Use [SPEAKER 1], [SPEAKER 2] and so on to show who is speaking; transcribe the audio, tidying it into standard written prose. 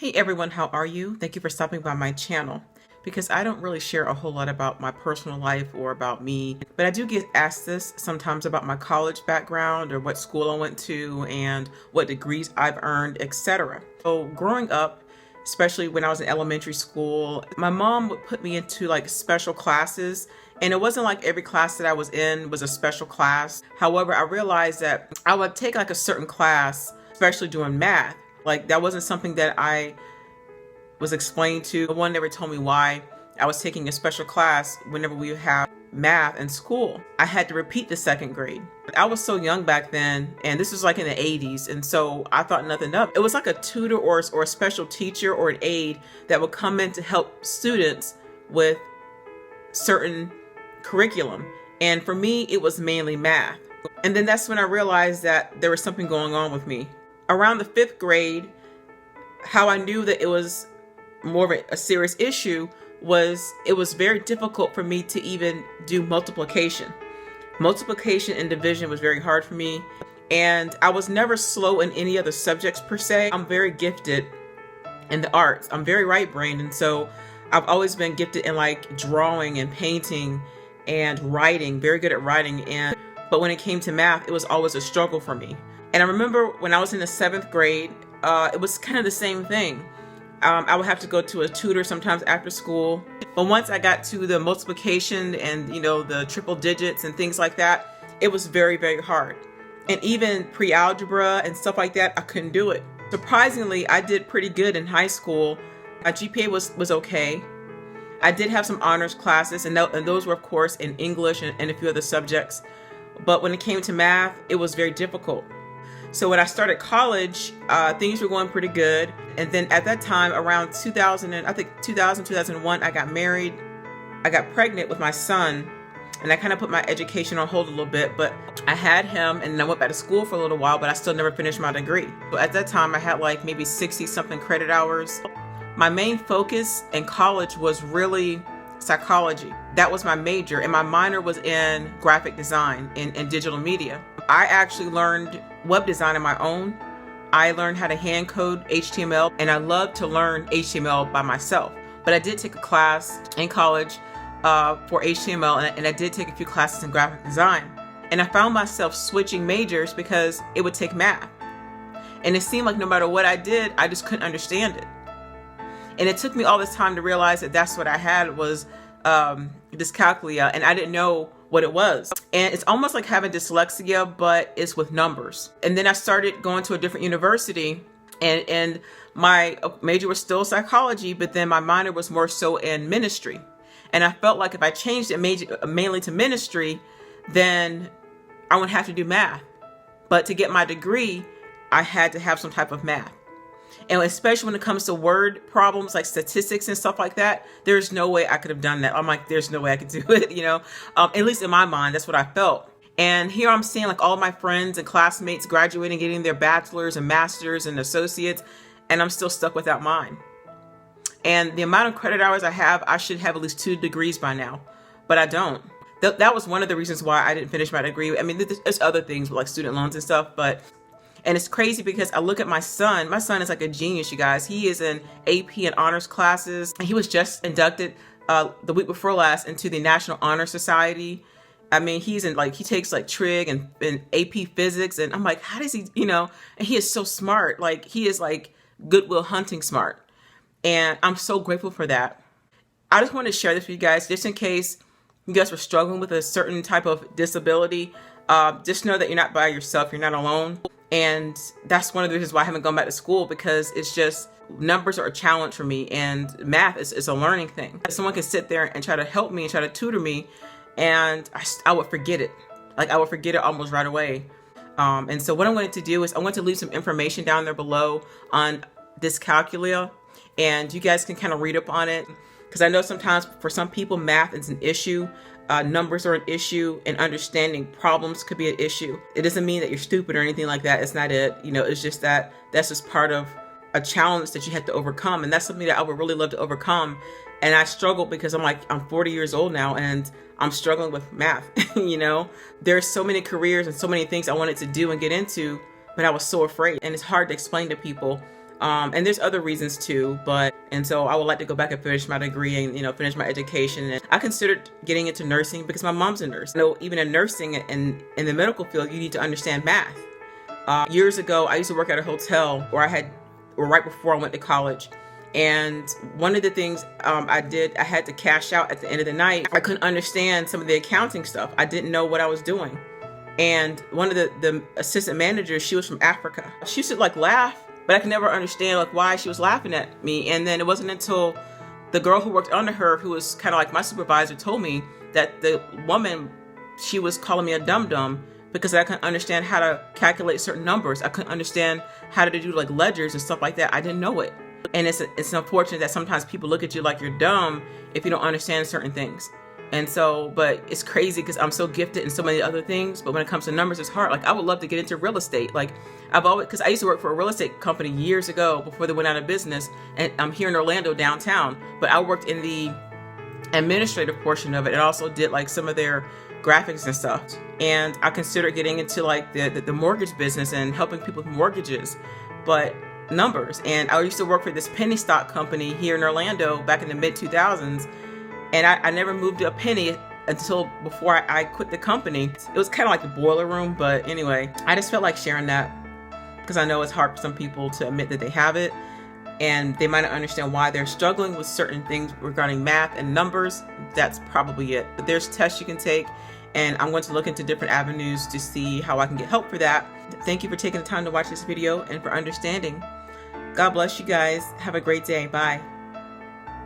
[SPEAKER 1] Hey everyone, how are you? Thank you for stopping by my channel. Because I don't really share a whole lot about my personal life or about me, but I do get asked this sometimes about my college background or what school I went to and what degrees I've earned, etc. So growing up, especially when I was in elementary school, my mom would put me into like special classes, and it wasn't like every class that I was in was a special class. However, I realized that I would take like a certain class, especially doing math. Like that wasn't something that I was explained to. No one never told me why I was taking a special class whenever we have math in school. I had to repeat the second grade. I was so young back then, and this was like in the 80s, and so I thought nothing of it. It was like a tutor or a special teacher or an aide that would come in to help students with certain curriculum. And for me, it was mainly math. And then that's when I realized that there was something going on with me. Around the 5th grade, how I knew that it was more of a serious issue was it was very difficult for me to even do multiplication. Multiplication and division was very hard for me, and I was never slow in any other subjects per se. I'm very gifted in the arts. I'm very right-brained, and so I've always been gifted in like drawing and painting and writing, very good at writing. But when it came to math, it was always a struggle for me. And I remember when I was in the 7th grade, it was kind of the same thing. I would have to go to a tutor sometimes after school. But once I got to the multiplication and, the triple digits and things like that, it was very, very hard. And even pre-algebra and stuff like that, I couldn't do it. Surprisingly, I did pretty good in high school. My GPA was okay. I did have some honors classes, and those were, of course, in English and a few other subjects. But when it came to math, it was very difficult. So when I started college, things were going pretty good. And then at that time, around 2001, I got married. I got pregnant with my son, and I kind of put my education on hold a little bit, but I had him and I went back to school for a little while, but I still never finished my degree. So at that time, I had like maybe 60 something credit hours. My main focus in college was really psychology. That was my major, and my minor was in graphic design and digital media. I actually learned web design on my own. I learned how to hand code HTML, and I love to learn HTML by myself. But I did take a class in college for HTML, and I did take a few classes in graphic design. And I found myself switching majors because it would take math. And it seemed like no matter what I did, I just couldn't understand it. And it took me all this time to realize that that's what I had was dyscalculia, and I didn't know what it was. And it's almost like having dyslexia, but it's with numbers. And then I started going to a different university, and my major was still psychology, but then my minor was more so in ministry. And I felt like if I changed it mainly to ministry, then I wouldn't have to do math. But to get my degree, I had to have some type of math. And especially when it comes to word problems like statistics and stuff like that, there's no way I could have done that. I'm like, there's no way I could do it, at least in my mind, that's what I felt. And here I'm seeing like all my friends and classmates graduating, getting their bachelor's and master's and associates, and I'm still stuck without mine. And the amount of credit hours I have, I should have at least 2 degrees by now, but I don't. That was one of the reasons why I didn't finish my degree. I mean, there's other things like student loans and stuff, and it's crazy because I look at my son. My son is like a genius, you guys. He is in AP and honors classes. And he was just inducted the week before last into the National Honor Society. I mean, he's in he takes like trig and AP physics. And I'm like, how does he, and he is so smart. Like he is like Goodwill Hunting smart. And I'm so grateful for that. I just wanted to share this with you guys just in case you guys were struggling with a certain type of disability. Just know that you're not by yourself. You're not alone. And that's one of the reasons why I haven't gone back to school, because it's just numbers are a challenge for me, and math is a learning thing. Someone can sit there and try to help me and try to tutor me, and I would forget it. Like I would forget it almost right away. And so what I'm going to do is I'm going to leave some information down there below on dyscalculia, and you guys can kind of read up on it, because I know sometimes for some people math is an issue. Numbers are an issue, and understanding problems could be an issue. It doesn't mean that you're stupid or anything like that. It's not it. It's just that's just part of a challenge that you have to overcome. And that's something that I would really love to overcome. And I struggle because I'm 40 years old now, and I'm struggling with math. There's so many careers and so many things I wanted to do and get into, but I was so afraid. And it's hard to explain to people And there's other reasons too, and so I would like to go back and finish my degree and, finish my education. And I considered getting into nursing because my mom's a nurse. Even in nursing and in the medical field, you need to understand math. Years ago, I used to work at a hotel where right before I went to college. And one of the things I had to cash out at the end of the night. I couldn't understand some of the accounting stuff. I didn't know what I was doing. And one of the assistant managers, she was from Africa. She used to laugh, but I could never understand why she was laughing at me. And then it wasn't until the girl who worked under her, who was kind of like my supervisor, told me that the woman, she was calling me a dum-dum because I couldn't understand how to calculate certain numbers. I couldn't understand how to do ledgers and stuff like that. I didn't know it. And it's unfortunate that sometimes people look at you like you're dumb if you don't understand certain things. And so, but it's crazy because I'm so gifted in so many other things. But when it comes to numbers, it's hard. I would love to get into real estate. Because I used to work for a real estate company years ago before they went out of business. And I'm here in Orlando downtown. But I worked in the administrative portion of it and also did some of their graphics and stuff. And I considered getting into the mortgage business and helping people with mortgages. But numbers. And I used to work for this penny stock company here in Orlando back in the mid 2000s. And I never moved a penny until before I quit the company. It was kind of like the boiler room, but anyway, I just felt like sharing that because I know it's hard for some people to admit that they have it and they might not understand why they're struggling with certain things regarding math and numbers. That's probably it. But there's tests you can take, and I'm going to look into different avenues to see how I can get help for that. Thank you for taking the time to watch this video and for understanding. God bless you guys. Have a great day. Bye.